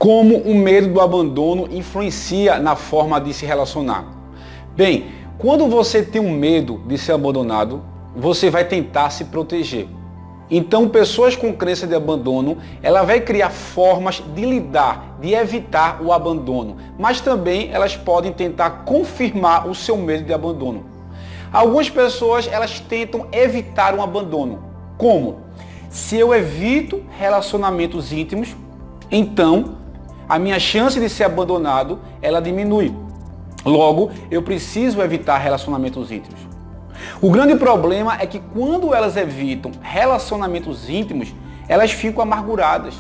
Como o medo do abandono influencia na forma de se relacionar? Bem, quando você tem um medo de ser abandonado, você vai tentar se proteger. Então, pessoas com crença de abandono, ela vai criar formas de lidar, de evitar o abandono, mas também elas podem tentar confirmar o seu medo de abandono. Algumas pessoas, elas tentam evitar um abandono. Como? Se eu evito relacionamentos íntimos, então a minha chance de ser abandonado, ela diminui. Logo, eu preciso evitar relacionamentos íntimos. O grande problema é que quando elas evitam relacionamentos íntimos, elas ficam amarguradas.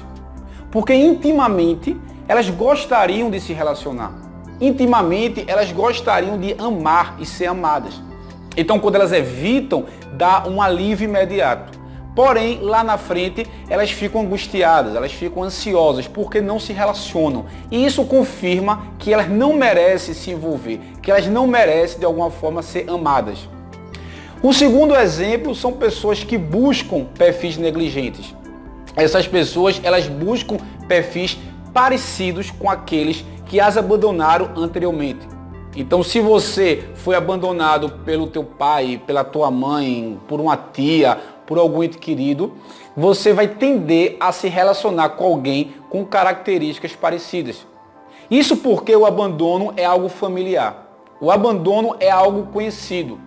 Porque intimamente, elas gostariam de se relacionar. Intimamente, elas gostariam de amar e ser amadas. Então, quando elas evitam, dá um alívio imediato. Porém, lá na frente, elas ficam angustiadas, elas ficam ansiosas porque não se relacionam. E isso confirma que elas não merecem se envolver, que elas não merecem, de alguma forma, ser amadas. O segundo exemplo são pessoas que buscam perfis negligentes. Essas pessoas, elas buscam perfis parecidos com aqueles que as abandonaram anteriormente. Então, se você foi abandonado pelo teu pai, pela tua mãe, por uma tia, por algum ente querido, você vai tender a se relacionar com alguém com características parecidas. Isso porque o abandono é algo familiar. O abandono é algo conhecido.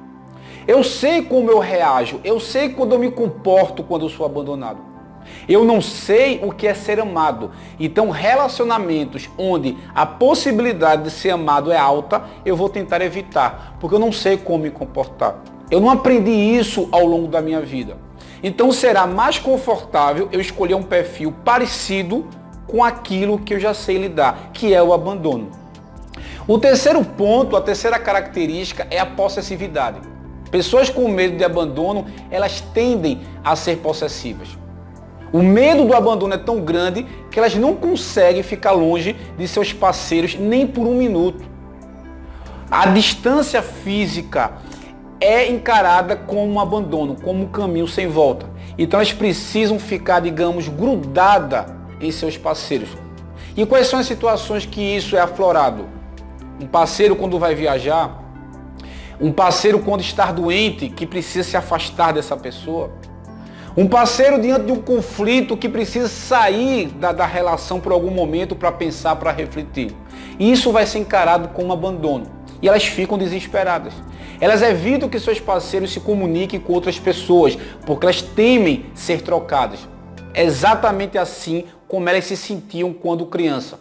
Eu sei como eu reajo, eu sei quando eu me comporto quando eu sou abandonado. Eu não sei o que é ser amado. Então, relacionamentos onde a possibilidade de ser amado é alta, eu vou tentar evitar, porque eu não sei como me comportar. Eu não aprendi isso ao longo da minha vida. Então, será mais confortável eu escolher um perfil parecido com aquilo que eu já sei lidar, que é o abandono. O terceiro ponto, a terceira característica é a possessividade. Pessoas com medo de abandono, elas tendem a ser possessivas. O medo do abandono é tão grande que elas não conseguem ficar longe de seus parceiros nem por um minuto. A distância física é encarada como um abandono, como um caminho sem volta. Então elas precisam ficar, digamos, grudadas em seus parceiros. E quais são as situações que isso é aflorado? Um parceiro quando vai viajar, um parceiro quando está doente, que precisa se afastar dessa pessoa. Um parceiro diante de um conflito que precisa sair da relação por algum momento para pensar, para refletir. E isso vai ser encarado como abandono. E elas ficam desesperadas. Elas evitam que seus parceiros se comuniquem com outras pessoas, porque elas temem ser trocadas. É exatamente assim como elas se sentiam quando criança.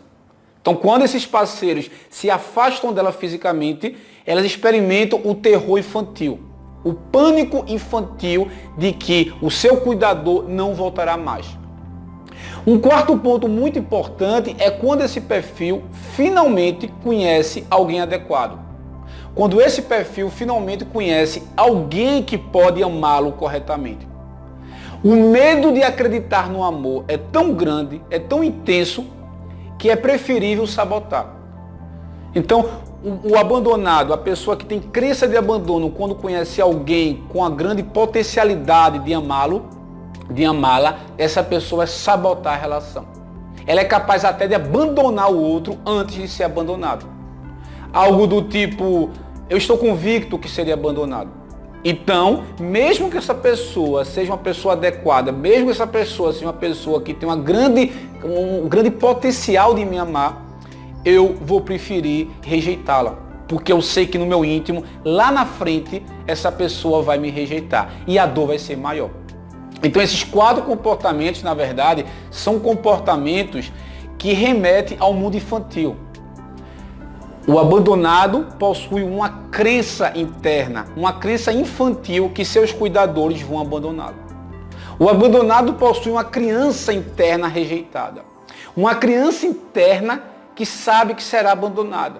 Então, quando esses parceiros se afastam dela fisicamente, elas experimentam o terror infantil. O pânico infantil de que o seu cuidador não voltará mais. Um quarto ponto muito importante é quando esse perfil finalmente conhece alguém adequado. Quando esse perfil finalmente conhece alguém que pode amá-lo corretamente. O medo de acreditar no amor é tão grande, é tão intenso, que é preferível sabotar. Então, o abandonado, a pessoa que tem crença de abandono, quando conhece alguém com a grande potencialidade de amá-lo, de amá-la, essa pessoa vai sabotar a relação. Ela é capaz até de abandonar o outro antes de ser abandonado. Algo do tipo, eu estou convicto que seria abandonado. Então, mesmo que essa pessoa seja uma pessoa adequada, mesmo que essa pessoa seja uma pessoa que tem um grande potencial de me amar, eu vou preferir rejeitá-la, porque eu sei que no meu íntimo, lá na frente, essa pessoa vai me rejeitar e a dor vai ser maior. Então esses 4 comportamentos, na verdade, são comportamentos que remetem ao mundo infantil. O abandonado possui uma crença interna, uma crença infantil que seus cuidadores vão abandoná-lo. O abandonado possui uma criança interna rejeitada, uma criança interna que sabe que será abandonada.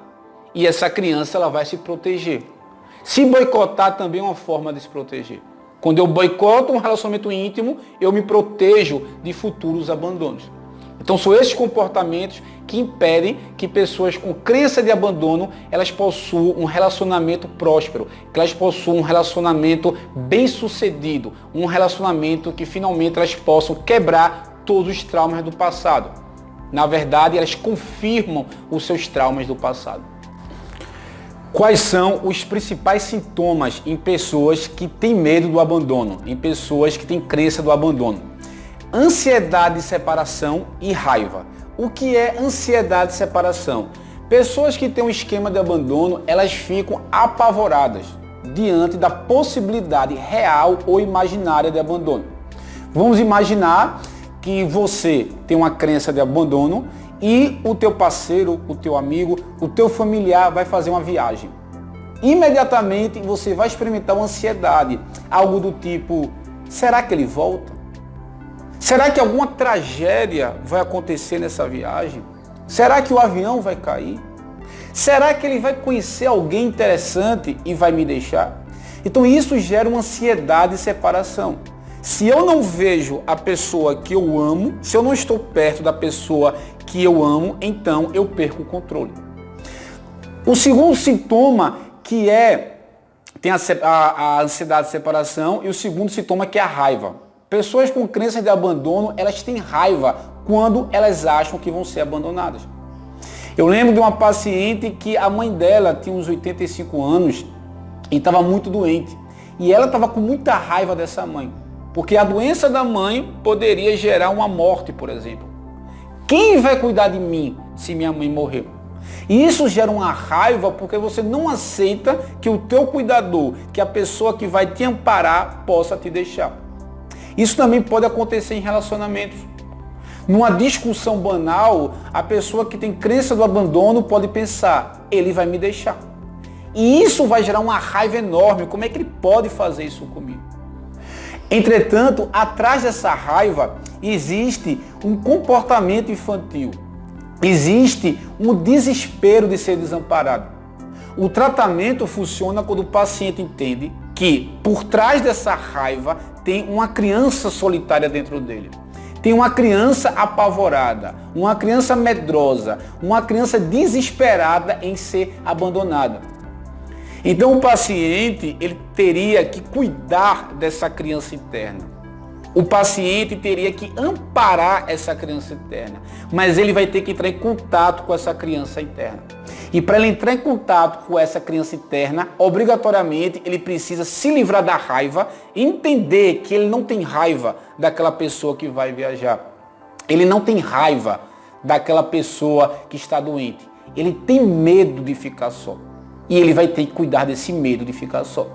E essa criança ela vai se proteger. Se boicotar também é uma forma de se proteger. Quando eu boicoto um relacionamento íntimo, eu me protejo de futuros abandonos. Então são esses comportamentos que impedem que pessoas com crença de abandono, elas possuam um relacionamento próspero, que elas possuam um relacionamento bem-sucedido, um relacionamento que finalmente elas possam quebrar todos os traumas do passado. Na verdade, elas confirmam os seus traumas do passado. Quais são os principais sintomas em pessoas que têm medo do abandono, em pessoas que têm crença do abandono? Ansiedade de separação e raiva. O que é ansiedade de separação? Pessoas que têm um esquema de abandono, elas ficam apavoradas diante da possibilidade real ou imaginária de abandono. Vamos imaginar que você tem uma crença de abandono e o teu parceiro, o teu amigo, o teu familiar vai fazer uma viagem. Imediatamente você vai experimentar uma ansiedade, algo do tipo, será que ele volta? Será que alguma tragédia vai acontecer nessa viagem? Será que o avião vai cair? Será que ele vai conhecer alguém interessante e vai me deixar? Então isso gera uma ansiedade de separação. Se eu não vejo a pessoa que eu amo, se eu não estou perto da pessoa que eu amo, então eu perco o controle. O segundo sintoma tem a ansiedade de separação e o segundo sintoma que é a raiva. Pessoas com crença de abandono, elas têm raiva quando elas acham que vão ser abandonadas. Eu lembro de uma paciente que a mãe dela tinha uns 85 anos e estava muito doente. E ela estava com muita raiva dessa mãe. Porque a doença da mãe poderia gerar uma morte, por exemplo. Quem vai cuidar de mim se minha mãe morreu? E isso gera uma raiva porque você não aceita que o teu cuidador, que a pessoa que vai te amparar, possa te deixar. Isso também pode acontecer em relacionamentos. Numa discussão banal, a pessoa que tem crença do abandono pode pensar, ele vai me deixar. E isso vai gerar uma raiva enorme. Como é que ele pode fazer isso comigo? Entretanto, atrás dessa raiva existe um comportamento infantil. Existe um desespero de ser desamparado. O tratamento funciona quando o paciente entende que por trás dessa raiva tem uma criança solitária dentro dele. Tem uma criança apavorada, uma criança medrosa, uma criança desesperada em ser abandonada. Então o paciente, ele teria que cuidar dessa criança interna. O paciente teria que amparar essa criança interna, mas ele vai ter que entrar em contato com essa criança interna. E para ele entrar em contato com essa criança interna, obrigatoriamente ele precisa se livrar da raiva, entender que ele não tem raiva daquela pessoa que vai viajar. Ele não tem raiva daquela pessoa que está doente. Ele tem medo de ficar só. E ele vai ter que cuidar desse medo de ficar só.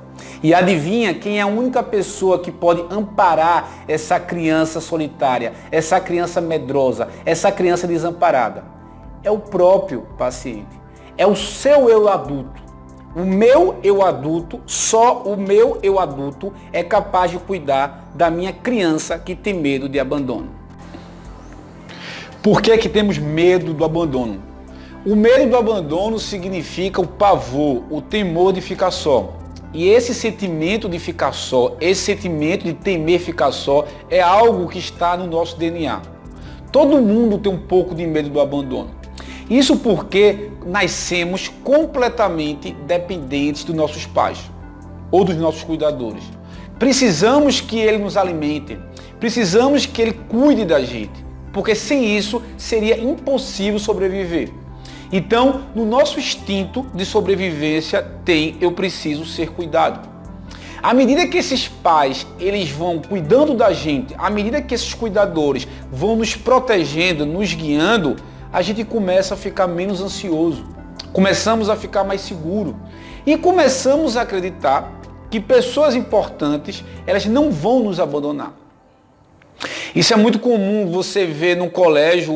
E adivinha quem é a única pessoa que pode amparar essa criança solitária, essa criança medrosa, essa criança desamparada? É o próprio paciente. É o seu eu adulto. O meu eu adulto, só o meu eu adulto é capaz de cuidar da minha criança que tem medo de abandono. Por que temos medo do abandono? O medo do abandono significa o pavor, o temor de ficar só. E esse sentimento de ficar só, esse sentimento de temer ficar só, é algo que está no nosso DNA. Todo mundo tem um pouco de medo do abandono. Isso porque nascemos completamente dependentes dos nossos pais ou dos nossos cuidadores. Precisamos que ele nos alimente, precisamos que ele cuide da gente, porque sem isso seria impossível sobreviver. Então, no nosso instinto de sobrevivência tem eu preciso ser cuidado. À medida que esses pais eles vão cuidando da gente, à medida que esses cuidadores vão nos protegendo, nos guiando, a gente começa a ficar menos ansioso, começamos a ficar mais seguro e começamos a acreditar que pessoas importantes elas não vão nos abandonar. Isso é muito comum você ver no colégio,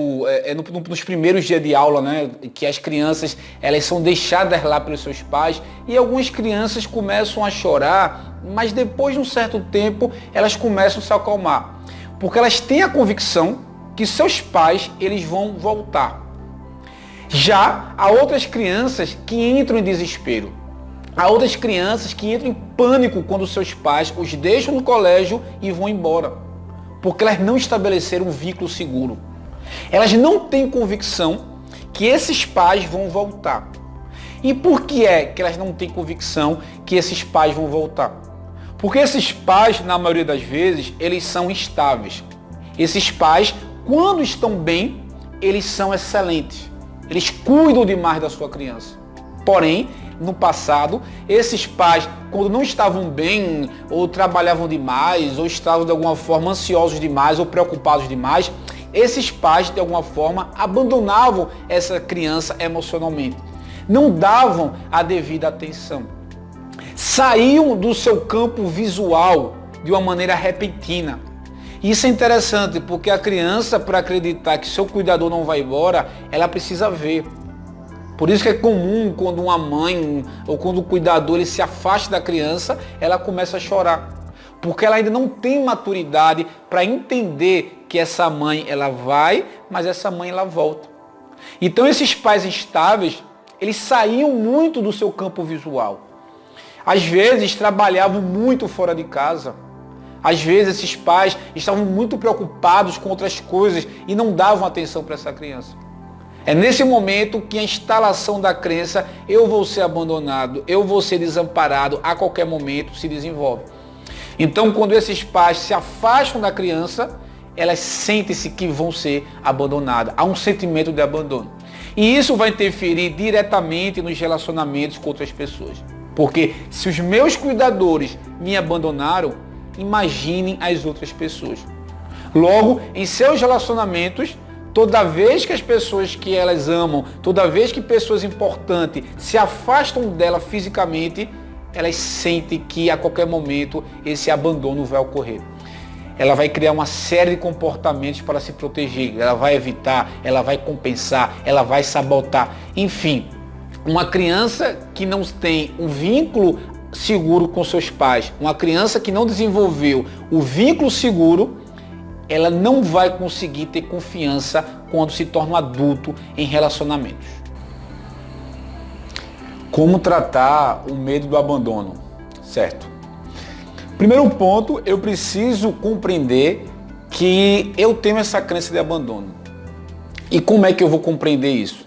nos primeiros dias de aula, né, que as crianças elas são deixadas lá pelos seus pais e algumas crianças começam a chorar, mas depois de um certo tempo elas começam a se acalmar, porque elas têm a convicção que seus pais eles vão voltar. Já há outras crianças que entram em desespero. Há outras crianças que entram em pânico quando seus pais os deixam no colégio e vão embora. Porque elas não estabeleceram um vínculo seguro. Elas não têm convicção que esses pais vão voltar. E por que é que elas não têm convicção que esses pais vão voltar? Porque esses pais, na maioria das vezes, eles são instáveis. Esses pais, quando estão bem, eles são excelentes. Eles cuidam demais da sua criança. Porém, no passado, esses pais, quando não estavam bem, ou trabalhavam demais, ou estavam de alguma forma ansiosos demais, ou preocupados demais, esses pais, de alguma forma, abandonavam essa criança emocionalmente. Não davam a devida atenção. Saíam do seu campo visual de uma maneira repentina. Isso é interessante, porque a criança, para acreditar que seu cuidador não vai embora, ela precisa ver. Por isso que é comum quando uma mãe ou quando o cuidador ele se afasta da criança, ela começa a chorar. Porque ela ainda não tem maturidade para entender que essa mãe ela vai, mas essa mãe ela volta. Então esses pais instáveis, eles saíam muito do seu campo visual. Às vezes trabalhavam muito fora de casa. Às vezes esses pais estavam muito preocupados com outras coisas e não davam atenção para essa criança. É nesse momento que a instalação da crença, eu vou ser abandonado, eu vou ser desamparado, a qualquer momento se desenvolve. Então, quando esses pais se afastam da criança, elas sentem-se que vão ser abandonadas. Há um sentimento de abandono. E isso vai interferir diretamente nos relacionamentos com outras pessoas. Porque se os meus cuidadores me abandonaram, imaginem as outras pessoas. Logo, em seus relacionamentos, toda vez que as pessoas que elas amam, toda vez que pessoas importantes se afastam dela fisicamente, elas sentem que a qualquer momento esse abandono vai ocorrer. Ela vai criar uma série de comportamentos para se proteger, ela vai evitar, ela vai compensar, ela vai sabotar. Enfim, uma criança que não tem um vínculo seguro com seus pais, uma criança que não desenvolveu o vínculo seguro, ela não vai conseguir ter confiança quando se torna um adulto em relacionamentos. Como tratar o medo do abandono, certo? Primeiro ponto, eu preciso compreender que eu tenho essa crença de abandono. E como é que eu vou compreender isso?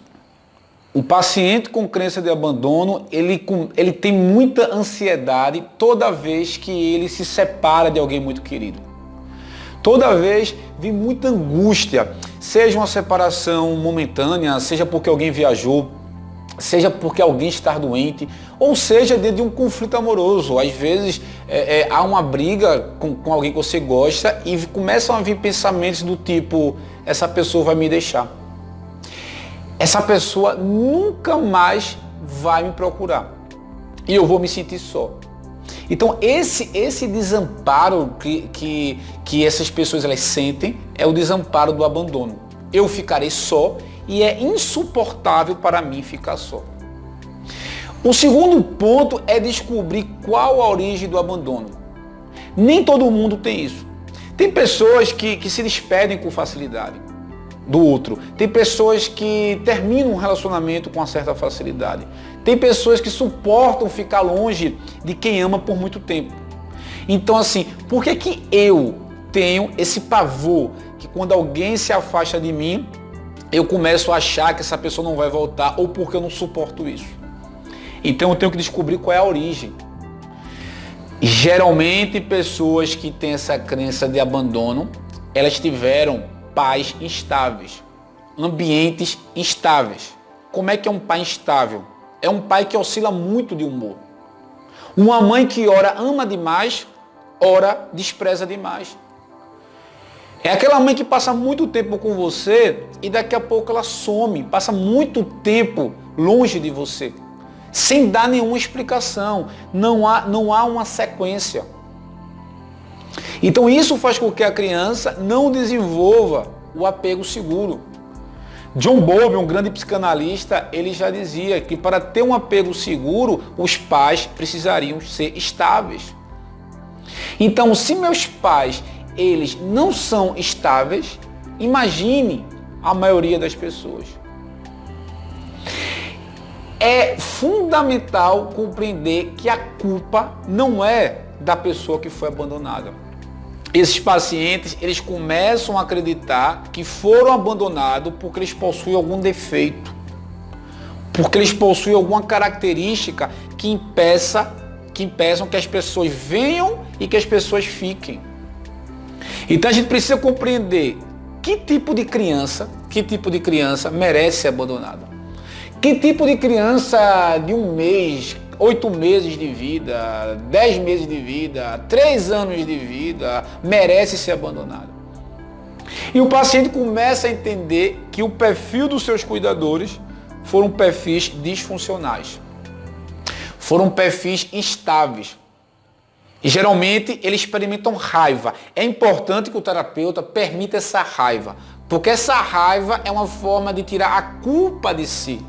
O paciente com crença de abandono, ele tem muita ansiedade toda vez que ele se separa de alguém muito querido. Toda vez vem muita angústia, seja uma separação momentânea, seja porque alguém viajou, seja porque alguém está doente, ou seja dentro de um conflito amoroso. Às vezes há uma briga com alguém que você gosta e começam a vir pensamentos do tipo, essa pessoa vai me deixar. Essa pessoa nunca mais vai me procurar. E eu vou me sentir só. Então esse desamparo que essas pessoas elas sentem é o desamparo do abandono. Eu ficarei só e é insuportável para mim ficar só. O segundo ponto é descobrir qual a origem do abandono. Nem todo mundo tem isso. Tem pessoas que se despedem com facilidade do outro. Tem pessoas que terminam um relacionamento com uma certa facilidade. Tem pessoas que suportam ficar longe de quem ama por muito tempo. Então assim, por que eu tenho esse pavor que quando alguém se afasta de mim, eu começo a achar que essa pessoa não vai voltar ou porque eu não suporto isso? Então eu tenho que descobrir qual é a origem. Geralmente pessoas que têm essa crença de abandono, elas tiveram pais instáveis, ambientes instáveis. Como é que é um pai instável? É um pai que oscila muito de humor. Uma mãe que ora ama demais, ora despreza demais. É aquela mãe que passa muito tempo com você e daqui a pouco ela some, passa muito tempo longe de você, sem dar nenhuma explicação. Não há uma sequência. Então isso faz com que a criança não desenvolva o apego seguro. John Bowlby, um grande psicanalista, ele já dizia que para ter um apego seguro, os pais precisariam ser estáveis. Então, se meus pais, eles não são estáveis, imagine a maioria das pessoas. É fundamental compreender que a culpa não é da pessoa que foi abandonada. Esses pacientes, eles começam a acreditar que foram abandonados porque eles possuem algum defeito, porque eles possuem alguma característica que impeçam que as pessoas venham e que as pessoas fiquem. Então a gente precisa compreender que tipo de criança merece ser abandonada? Que tipo de criança de 1 mês, 8 meses de vida, 10 meses de vida, 3 anos de vida merece ser abandonada? E o paciente começa a entender que o perfil dos seus cuidadores foram perfis disfuncionais. Foram perfis instáveis. E geralmente eles experimentam raiva. É importante que o terapeuta permita essa raiva, porque essa raiva é uma forma de tirar a culpa de si.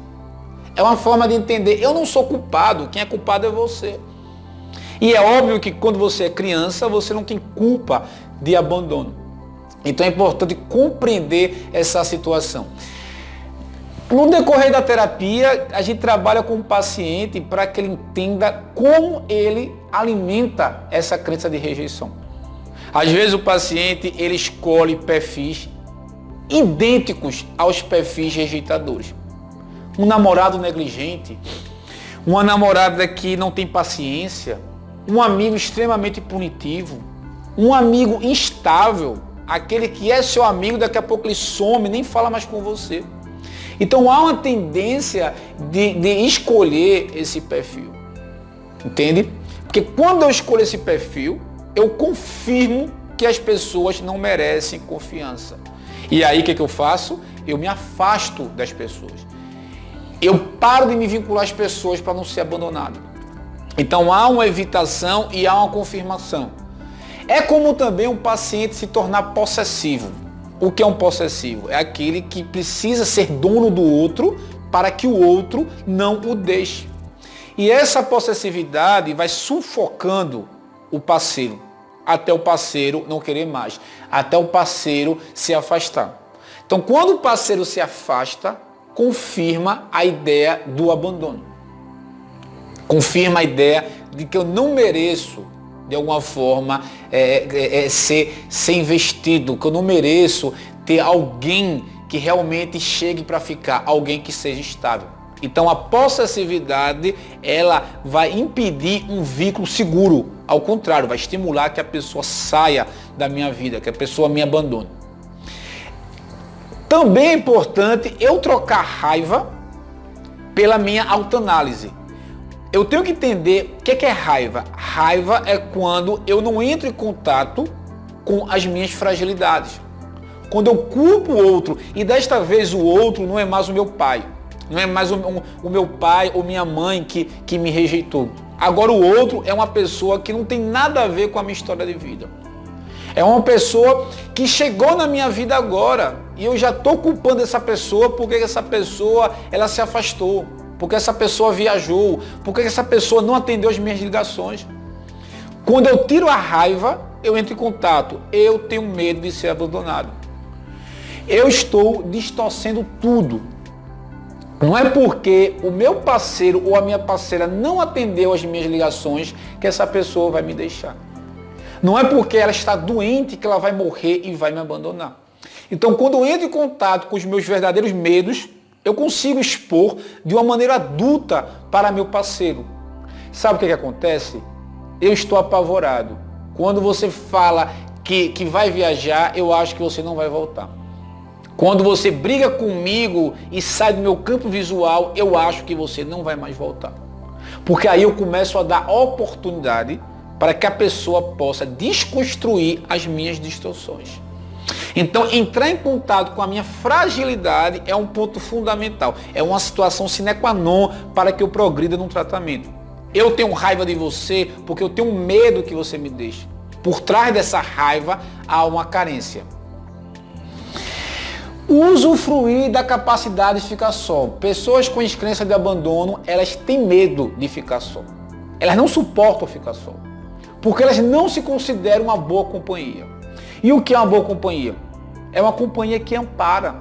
É uma forma de entender, eu não sou culpado, quem é culpado é você. E é óbvio que quando você é criança, você não tem culpa de abandono. Então é importante compreender essa situação. No decorrer da terapia, a gente trabalha com o paciente para que ele entenda como ele alimenta essa crença de rejeição. Às vezes o paciente ele escolhe perfis idênticos aos perfis rejeitadores. Um namorado negligente, uma namorada que não tem paciência, um amigo extremamente punitivo, um amigo instável, aquele que é seu amigo, daqui a pouco ele some, nem fala mais com você. Então há uma tendência de escolher esse perfil, entende? Porque quando eu escolho esse perfil, eu confirmo que as pessoas não merecem confiança. E aí o que eu faço? Eu me afasto das pessoas. Eu paro de me vincular às pessoas para não ser abandonado. Então há uma evitação e há uma confirmação. É como também um paciente se tornar possessivo. O que é um possessivo? É aquele que precisa ser dono do outro para que o outro não o deixe. E essa possessividade vai sufocando o parceiro, até o parceiro não querer mais, até o parceiro se afastar. Então, quando o parceiro se afasta, confirma a ideia do abandono. Confirma a ideia de que eu não mereço, de alguma forma, ser investido, que eu não mereço ter alguém que realmente chegue para ficar, alguém que seja estável. Então a possessividade, ela vai impedir um vínculo seguro, ao contrário, vai estimular que a pessoa saia da minha vida, que a pessoa me abandone. Também é importante eu trocar raiva pela minha autoanálise. Eu tenho que entender o que é raiva. Raiva é quando eu não entro em contato com as minhas fragilidades. Quando eu culpo o outro, e desta vez o outro não é mais o meu pai. Não é mais o meu pai ou minha mãe que me rejeitou. Agora o outro é uma pessoa que não tem nada a ver com a minha história de vida. É uma pessoa que chegou na minha vida agora e eu já estou culpando essa pessoa porque essa pessoa ela se afastou. Porque essa pessoa viajou, porque essa pessoa não atendeu as minhas ligações. Quando eu tiro a raiva, eu entro em contato. Eu tenho medo de ser abandonado. Eu estou distorcendo tudo. Não é porque o meu parceiro ou a minha parceira não atendeu as minhas ligações que essa pessoa vai me deixar. Não é porque ela está doente que ela vai morrer e vai me abandonar. Então, quando eu entro em contato com os meus verdadeiros medos, eu consigo expor de uma maneira adulta para meu parceiro. Sabe o que acontece? Eu estou apavorado. Quando você fala que vai viajar, eu acho que você não vai voltar. Quando você briga comigo e sai do meu campo visual, eu acho que você não vai mais voltar. Porque aí eu começo a dar oportunidade para que a pessoa possa desconstruir as minhas distorções. Então, entrar em contato com a minha fragilidade é um ponto fundamental. É uma situação sine qua non para que eu progrida num tratamento. Eu tenho raiva de você porque eu tenho medo que você me deixe. Por trás dessa raiva há uma carência. Usufruir da capacidade de ficar só. Pessoas com descrença de abandono, elas têm medo de ficar só. Elas não suportam ficar só. Porque elas não se consideram uma boa companhia. E o que é uma boa companhia? É uma companhia que ampara.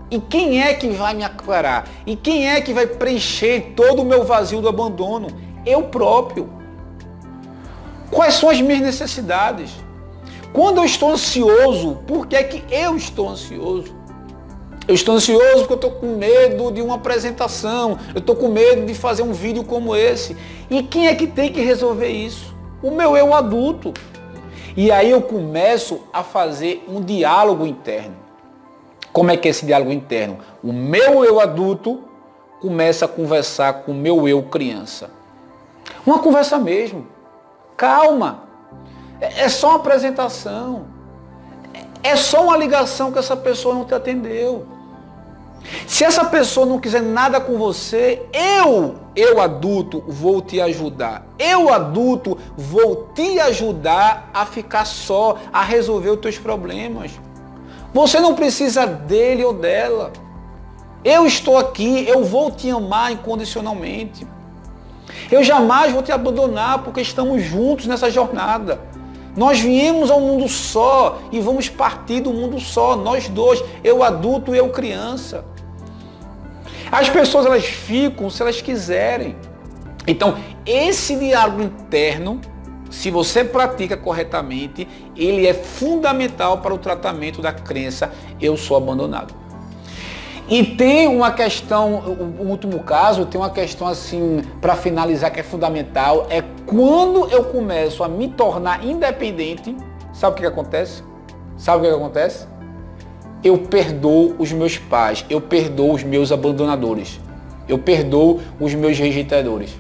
E quem é que vai me amparar? E quem é que vai preencher todo o meu vazio do abandono? Eu próprio. Quais são as minhas necessidades? Quando eu estou ansioso, por que é que eu estou ansioso? Eu estou ansioso porque eu estou com medo de uma apresentação. Eu estou com medo de fazer um vídeo como esse. E quem é que tem que resolver isso? O meu eu adulto. E aí eu começo a fazer um diálogo interno. Como é que é esse diálogo interno? O meu eu adulto começa a conversar com o meu eu criança. Uma conversa mesmo. Calma. É só uma apresentação. É só uma ligação que essa pessoa não te atendeu. Se essa pessoa não quiser nada com você, eu adulto, vou te ajudar. Eu adulto, vou te ajudar a ficar só, a resolver os teus problemas. Você não precisa dele ou dela. Eu estou aqui, eu vou te amar incondicionalmente. Eu jamais vou te abandonar porque estamos juntos nessa jornada. Nós viemos ao mundo só e vamos partir do mundo só, nós dois, eu adulto e eu criança. As pessoas elas ficam se elas quiserem. Então, esse diálogo interno, se você pratica corretamente, ele é fundamental para o tratamento da crença eu sou abandonado. E tem uma questão, o último caso, tem uma questão assim, para finalizar, que é fundamental, é quando eu começo a me tornar independente, sabe o que acontece? Sabe o que acontece? Eu perdoo os meus pais, eu perdoo os meus abandonadores, eu perdoo os meus rejeitadores.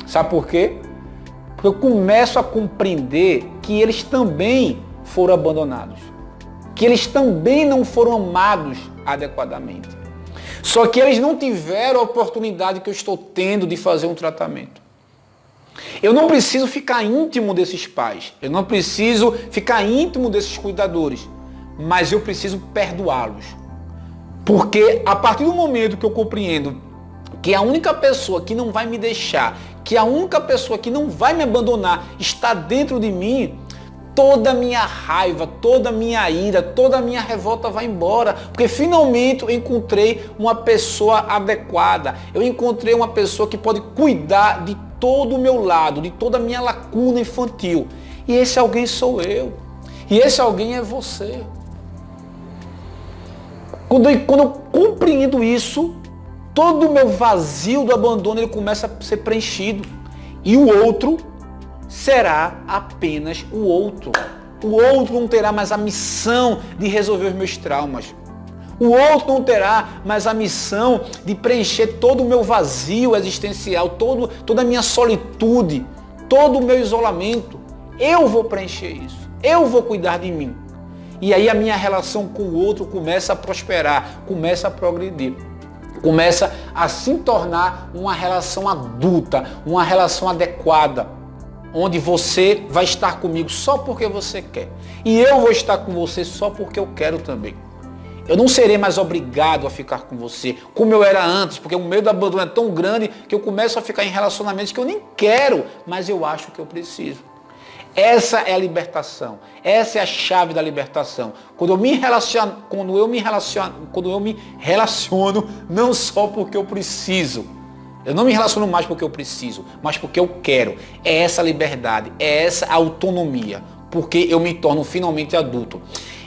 Sabe por quê? Porque eu começo a compreender que eles também foram abandonados, que eles também não foram amados adequadamente. Só que eles não tiveram a oportunidade que eu estou tendo de fazer um tratamento. Eu não preciso ficar íntimo desses pais, eu não preciso ficar íntimo desses cuidadores, mas eu preciso perdoá-los. Porque a partir do momento que eu compreendo que a única pessoa que não vai me deixar, que a única pessoa que não vai me abandonar está dentro de mim, toda a minha raiva, toda a minha ira, toda a minha revolta vai embora, porque finalmente eu encontrei uma pessoa adequada, eu encontrei uma pessoa que pode cuidar de todo o meu lado, de toda a minha lacuna infantil. E esse alguém sou eu. E esse alguém é você. Quando eu compreendo isso, todo o meu vazio do abandono ele começa a ser preenchido. E o outro será apenas o outro. O outro não terá mais a missão de resolver os meus traumas. O outro não terá mais a missão de preencher todo o meu vazio existencial, toda a minha solitude, todo o meu isolamento. Eu vou preencher isso. Eu vou cuidar de mim. E aí a minha relação com o outro começa a prosperar, começa a progredir. Começa a se tornar uma relação adulta, uma relação adequada, onde você vai estar comigo só porque você quer. E eu vou estar com você só porque eu quero também. Eu não serei mais obrigado a ficar com você, como eu era antes, porque o medo do abandono é tão grande que eu começo a ficar em relacionamentos que eu nem quero, mas eu acho que eu preciso. Essa é a libertação. Essa é a chave da libertação. Quando eu me relaciono não só porque eu preciso. Eu não me relaciono mais porque eu preciso, mas porque eu quero. É essa liberdade, é essa autonomia, porque eu me torno finalmente adulto.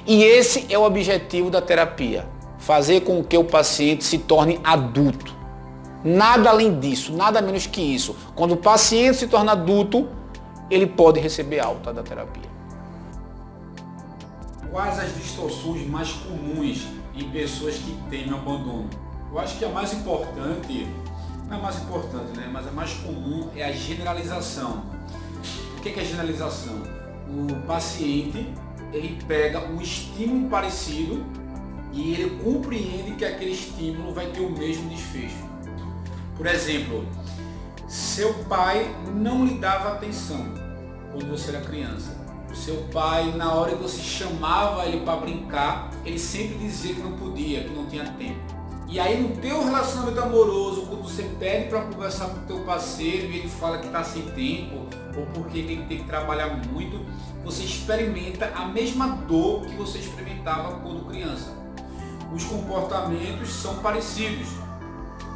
E esse é o objetivo da terapia, fazer com que o paciente se torne adulto. Nada além disso, nada menos que isso. Quando o paciente se torna adulto, ele pode receber alta da terapia. Quais as distorções mais comuns em pessoas que temem abandono? Eu acho que a mais importante, não é mais importante, né? Mas a mais comum é a generalização. O que é generalização? O paciente, ele pega um estímulo parecido e ele compreende que aquele estímulo vai ter o mesmo desfecho. Por exemplo, seu pai não lhe dava atenção quando você era criança. Seu pai, na hora que você chamava ele para brincar, ele sempre dizia que não podia, que não tinha tempo. E aí no teu relacionamento amoroso, quando você pede para conversar com o teu parceiro e ele fala que está sem tempo, ou porque ele tem que trabalhar muito, você experimenta a mesma dor que você experimentava quando criança. Os comportamentos são parecidos,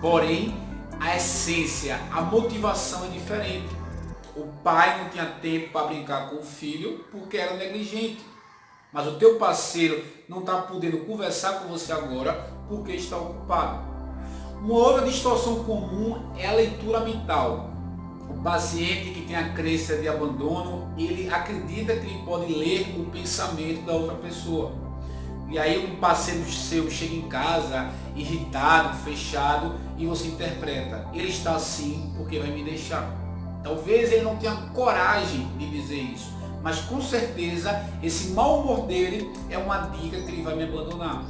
porém a essência, a motivação é diferente. O pai não tinha tempo para brincar com o filho porque era negligente. Mas o teu parceiro não está podendo conversar com você agora porque está ocupado. Uma outra distorção comum é a leitura mental. O paciente que tem a crença de abandono, ele acredita que ele pode ler o pensamento da outra pessoa. E aí um parceiro seu chega em casa irritado, fechado, e você interpreta, ele está assim porque vai me deixar. Talvez ele não tenha coragem de dizer isso, mas com certeza esse mau humor dele é uma dica que ele vai me abandonar.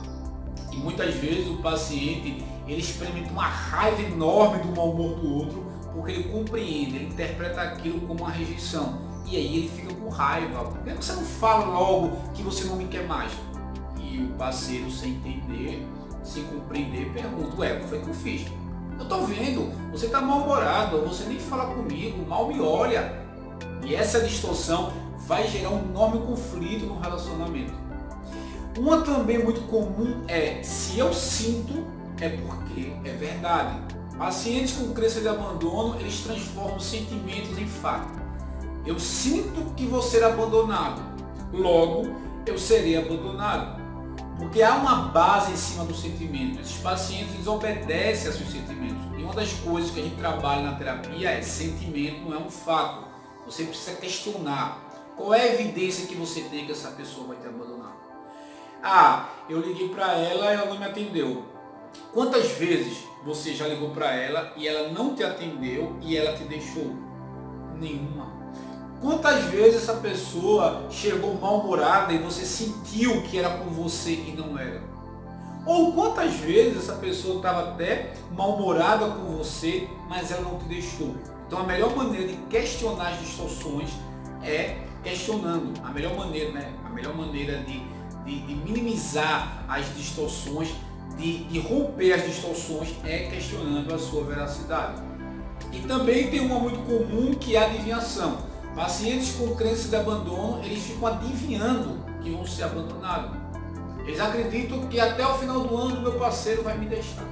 E muitas vezes o paciente ele experimenta uma raiva enorme do mau humor do outro, porque ele compreende, ele interpreta aquilo como uma rejeição. E aí ele fica com raiva. Por que você não fala logo que você não me quer mais? E o parceiro, sem entender, sem compreender, pergunta, ué, o que foi que eu fiz? Eu tô vendo, você tá mal-humorado, você nem fala comigo, mal me olha. E essa distorção vai gerar um enorme conflito no relacionamento. Uma também muito comum é, se eu sinto, é porque é verdade. Pacientes com crença de abandono, eles transformam sentimentos em fato. Eu sinto que vou ser abandonado, logo eu serei abandonado. Porque há uma base em cima do sentimento. Esses pacientes eles obedecem a seus sentimentos. E uma das coisas que a gente trabalha na terapia é sentimento, não é um fato. Você precisa questionar. Qual é a evidência que você tem que essa pessoa vai te abandonar? Ah, eu liguei para ela e ela não me atendeu. Quantas vezes você já ligou para ela e ela não te atendeu e ela te deixou? Nenhuma. Quantas vezes essa pessoa chegou mal-humorada e você sentiu que era com você e não era? Ou quantas vezes essa pessoa estava até mal-humorada com você, mas ela não te deixou? Então a melhor maneira de questionar as distorções é questionando. A melhor maneira de minimizar as distorções, de romper as distorções é questionando a sua veracidade. E também tem uma muito comum que é a adivinhação. Pacientes com crença de abandono, eles ficam adivinhando que vão ser abandonados. Eles acreditam que até o final do ano meu parceiro vai me deixar.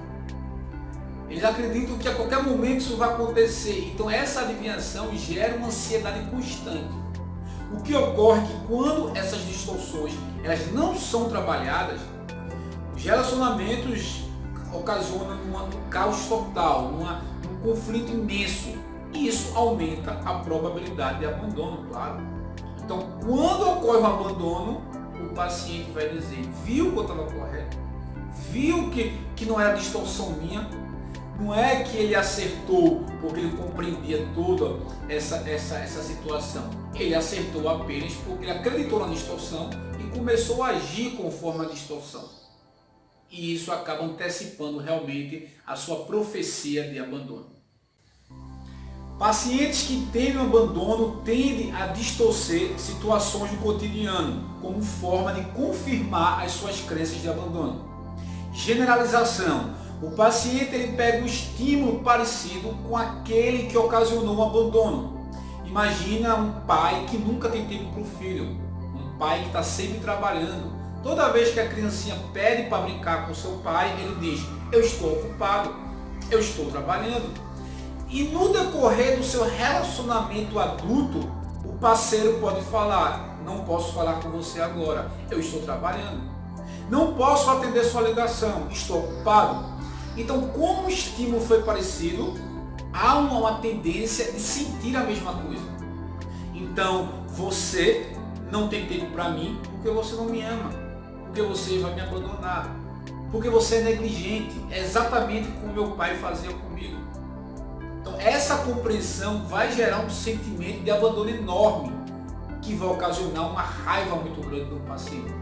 Eles acreditam que a qualquer momento isso vai acontecer. Então essa adivinhação gera uma ansiedade constante. O que ocorre é que quando essas distorções elas não são trabalhadas, os relacionamentos ocasionam um caos total, um conflito imenso. E isso aumenta a probabilidade de abandono, claro. Então, quando ocorre um abandono, o paciente vai dizer, viu que eu estava correto? Viu que não era distorção minha? Não é que ele acertou porque ele compreendia toda essa situação. Ele acertou apenas porque ele acreditou na distorção e começou a agir conforme a distorção. E isso acaba antecipando realmente a sua profecia de abandono. Pacientes que temem o abandono tendem a distorcer situações do cotidiano como forma de confirmar as suas crenças de abandono. Generalização. O paciente ele pega um estímulo parecido com aquele que ocasionou o abandono. Imagina um pai que nunca tem tempo para o filho, um pai que está sempre trabalhando. Toda vez que a criancinha pede para brincar com seu pai, ele diz, eu estou ocupado, eu estou trabalhando. E no decorrer do seu relacionamento adulto, o parceiro pode falar, não posso falar com você agora, eu estou trabalhando. Não posso atender sua ligação, estou ocupado. Então, como o estímulo foi parecido, há uma tendência de sentir a mesma coisa. Então, você não tem tempo para mim porque você não me ama, porque você vai me abandonar, porque você é negligente, é exatamente como meu pai fazia comigo. Então essa compreensão vai gerar um sentimento de abandono enorme, que vai ocasionar uma raiva muito grande no paciente.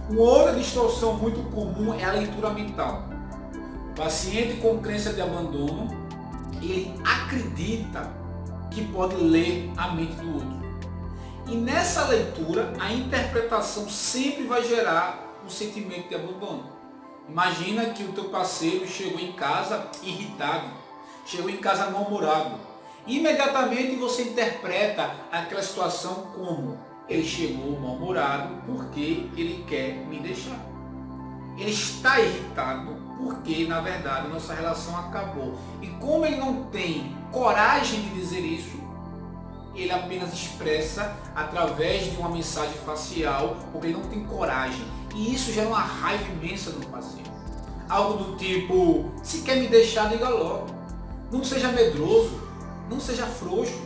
Uma outra distorção muito comum é a leitura mental. O paciente com crença de abandono, ele acredita que pode ler a mente do outro. E nessa leitura, a interpretação sempre vai gerar um sentimento de abandono. Imagina que o teu parceiro chegou em casa irritado, chegou em casa mal-humorado. Imediatamente você interpreta aquela situação como ele chegou mal-humorado porque ele quer me deixar. Ele está irritado porque, na verdade, nossa relação acabou. E como ele não tem coragem de dizer isso, ele apenas expressa através de uma mensagem facial, porque ele não tem coragem. E isso gera uma raiva imensa no paciente. Algo do tipo, se quer me deixar, diga logo. Não seja medroso, não seja frouxo.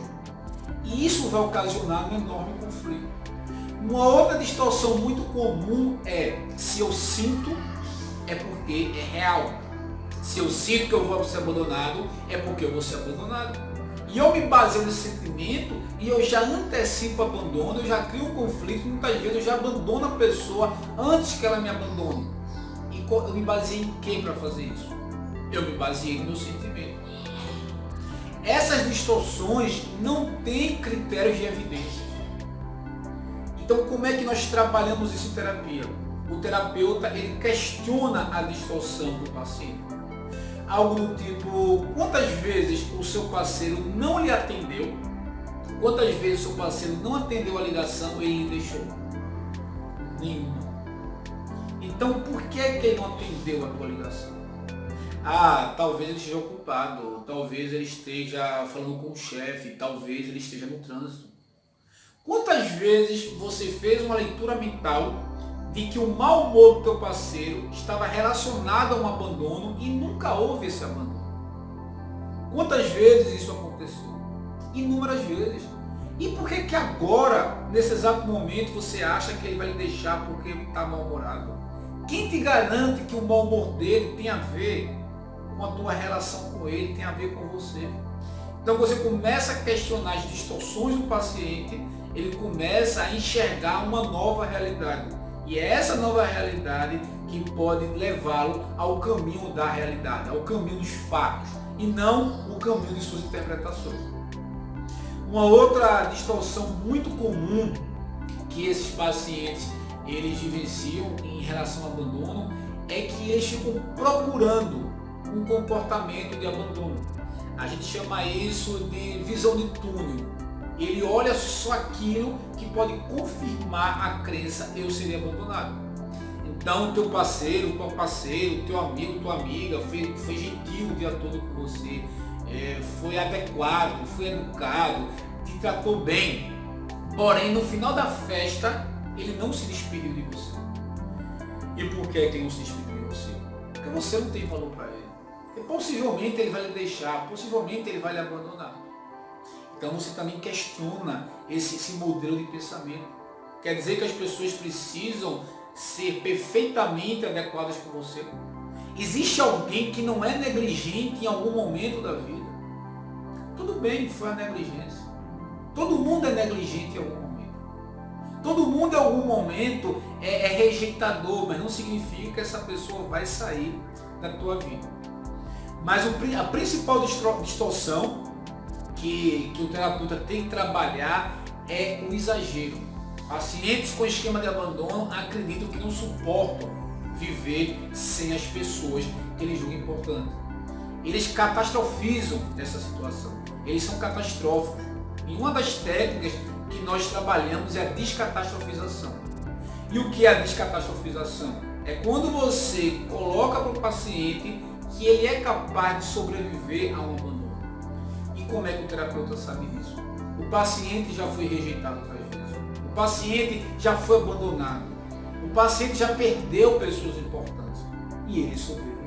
E isso vai ocasionar um enorme conflito. Uma outra distorção muito comum é: se eu sinto, é porque é real. Se eu sinto que eu vou ser abandonado, é porque eu vou ser abandonado. E eu me baseio nesse sentimento e eu já antecipo o abandono, eu já crio um conflito, muitas vezes eu já abandono a pessoa antes que ela me abandone. E eu me baseei em quem para fazer isso? Eu me baseei no meu sentimento. Essas distorções não têm critérios de evidência. Então, como é que nós trabalhamos isso em terapia? O terapeuta, ele questiona a distorção do paciente. Algo do tipo: quantas vezes o seu parceiro não lhe atendeu? Quantas vezes o seu parceiro não atendeu a ligação e ele lhe deixou? Nenhuma. Então, por que ele não atendeu a tua ligação? Ah, talvez ele esteja ocupado, talvez ele esteja falando com o chefe, talvez ele esteja no trânsito. Quantas vezes você fez uma leitura mental de que o mau humor do teu parceiro estava relacionado a um abandono e nunca houve esse abandono? Quantas vezes isso aconteceu? Inúmeras vezes. E por que agora, nesse exato momento, você acha que ele vai lhe deixar porque está mal-humorado? Quem te garante que o mau humor dele tem a ver com a tua relação com ele, tem a ver com você? Então você começa a questionar as distorções do paciente, ele começa a enxergar uma nova realidade. E é essa nova realidade que pode levá-lo ao caminho da realidade, ao caminho dos fatos, e não o caminho de suas interpretações. Uma outra distorção muito comum que esses pacientes eles vivenciam em relação ao abandono é que eles ficam procurando um comportamento de abandono. A gente chama isso de visão de túnel. Ele olha só aquilo que pode confirmar a crença: eu seria abandonado. Então, teu parceiro, tua parceiro, teu amigo, tua amiga foi gentil o dia todo com você, foi adequado, foi educado, te tratou bem. Porém, no final da festa, ele não se despediu de você. E por que ele não se despediu de você? Porque você não tem valor para ele. Porque possivelmente ele vai lhe deixar, possivelmente ele vai lhe abandonar. Então você também questiona esse modelo de pensamento. Quer dizer que as pessoas precisam ser perfeitamente adequadas com você? Existe alguém que não é negligente em algum momento da vida? Tudo bem, foi a negligência. Todo mundo é negligente em algum momento. Todo mundo em algum momento é rejeitador, mas não significa que essa pessoa vai sair da tua vida. Mas a principal distorção que o terapeuta tem que trabalhar é o exagero. Pacientes com esquema de abandono acreditam que não suportam viver sem as pessoas que eles julgam importantes. Eles catastrofizam essa situação. Eles são catastróficos. E uma das técnicas que nós trabalhamos é a descatastrofização. E o que é a descatastrofização? É quando você coloca para o paciente que ele é capaz de sobreviver a um abandono. E como é que o terapeuta sabe disso? O paciente já foi rejeitado outras vezes. O paciente já foi abandonado. O paciente já perdeu pessoas importantes. E ele sobreviveu.